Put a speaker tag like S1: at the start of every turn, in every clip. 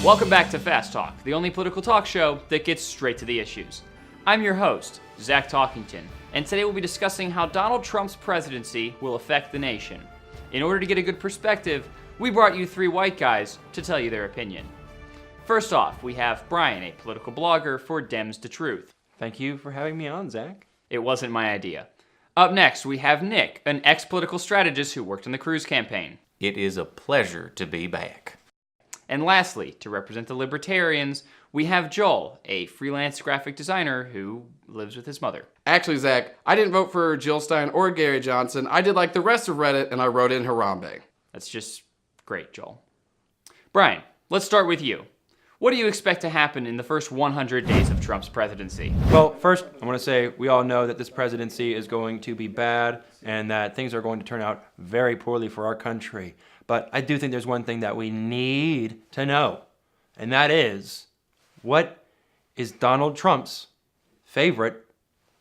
S1: Welcome back to Fast Talk, the only political talk show that gets straight to the issues. I'm your host, Zach Talkington, and today we'll be discussing how Donald Trump's presidency will affect the nation. In order to get a good perspective, we brought you three white guys to tell you their opinion. First off, we have Brian, a political blogger for Dems to Truth.
S2: Thank you for having me on, Zach.
S1: It wasn't my idea. Up next, we have Nick, an ex-political strategist who worked on the Cruz campaign.
S3: It is a pleasure to be back.
S1: And lastly, to represent the libertarians, we have Joel, a freelance graphic designer who lives with his mother.
S4: Actually, Zach, I didn't vote for Jill Stein or Gary Johnson. I did like the rest of Reddit, and I wrote in Harambe.
S1: That's just great, Joel. Brian, let's start with you. What do you expect to happen in the first 100 days of Trump's presidency?
S2: Well, first, I want to say we all know that this presidency is going to be bad and that things are going to turn out very poorly for our country. But I do think there's one thing that we need to know, and that is, what is Donald Trump's favorite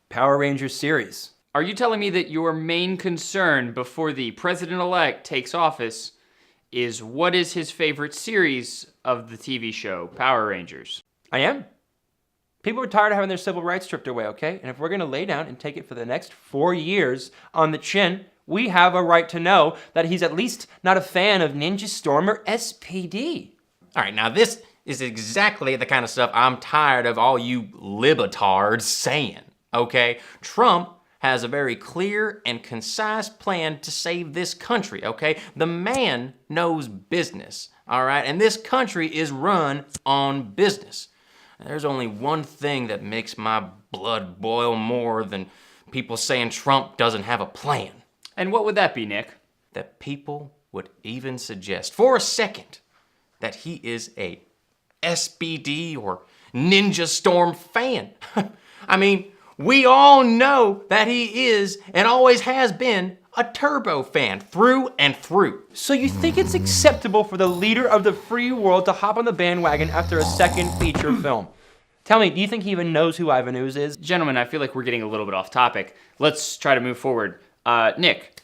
S2: Power Rangers series?
S1: Are you telling me that your main concern before the president-elect takes office is what is his favorite series of the TV show, Power Rangers?
S2: I am. People are tired of having their civil rights stripped away, okay? And if we're going to lay down and take it for the next 4 years on the chin, we have a right to know that he's at least not a fan of Ninja Storm or SPD.
S3: All right, now this is exactly the kind of stuff I'm tired of all you libatards saying, okay? Trump has a very clear and concise plan to save this country, okay? The man knows business, all right? And this country is run on business. There's only one thing that makes my blood boil more than people saying Trump doesn't have a plan.
S1: And what would that be, Nick?
S3: That people would even suggest for a second that he is a SPD or Ninja Storm fan. I mean, we all know that he is and always has been a Turbo fan through and through.
S2: So you think it's acceptable for the leader of the free world to hop on the bandwagon after a second feature film? Tell me, do you think he even knows who Ivan Ooze is?
S1: Gentlemen, I feel like we're getting a little bit off topic. Let's try to move forward. Nick,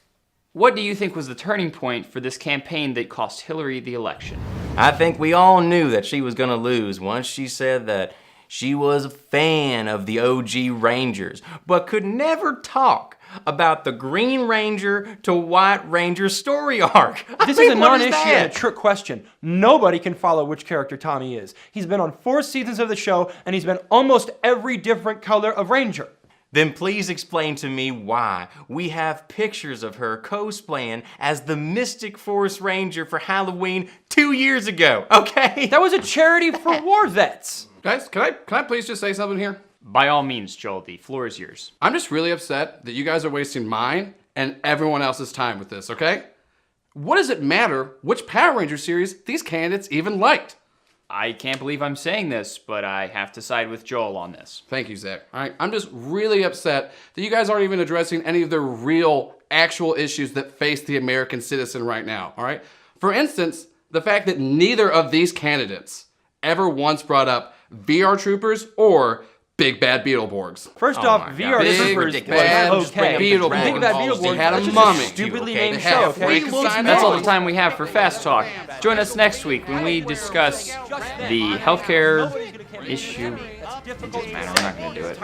S1: what do you think was the turning point for this campaign that cost Hillary the election?
S3: I think we all knew that she was gonna lose once she said that she was a fan of the OG Rangers, but could never talk about the Green Ranger to White Ranger story arc.
S2: This is a non-issue and a trick question. Nobody can follow which character Tommy is. He's been on 4 seasons of the show, and he's been almost every different color of Ranger.
S3: Then please explain to me why we have pictures of her cosplaying as the Mystic Force Ranger for Halloween 2 years ago, okay?
S2: That was a charity for war vets.
S4: Guys, can I please just say something here?
S1: By all means, Joel, the floor is yours.
S4: I'm just really upset that you guys are wasting mine and everyone else's time with this, okay? What does it matter which Power Ranger series these candidates even liked?
S1: I can't believe I'm saying this, but I have to side with Joel on this.
S4: Thank you, Zach. All right, I'm just really upset that you guys aren't even addressing any of the real, actual issues that face the American citizen right now, all right? For instance, the fact that neither of these candidates ever once brought up VR Troopers or Big Bad Beetleborgs.
S2: First off, VR Troopers was okay. Big Bad Beetleborgs,
S4: they had a
S2: that's just
S4: mummy.
S2: stupidly
S3: Okay.
S2: named
S4: They had
S2: show,
S4: a
S2: okay?
S4: Frankenstein
S1: That's all
S4: doll.
S1: the time we have for Fast Talk. Join us next week when we discuss the healthcare issue. It doesn't matter, we're not going to do it.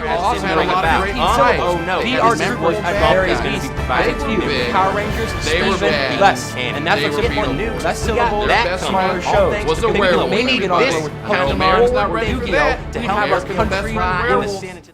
S4: Also had a lot of great
S3: Oh,
S4: eyes.
S3: no.
S2: VR Troopers had various
S3: Big.
S2: beats.
S4: Big.
S2: Power Rangers,
S4: They were
S2: Steven,
S4: bad.
S2: less. And that's
S4: They
S2: what's
S4: were
S2: important.
S4: beautiful.
S2: Less syllables,
S3: that
S2: smaller
S3: coming.
S2: shows.
S4: Was a
S2: Maybe
S4: werewolf.
S2: we need to get on
S3: This
S2: board with
S3: kind of
S2: Pokemon
S4: America's not
S2: or
S4: ready for
S2: Yu-Gi-Oh!
S4: that.
S2: to have our
S4: America's the best
S2: country
S4: friend of
S2: rule.
S4: werewolves.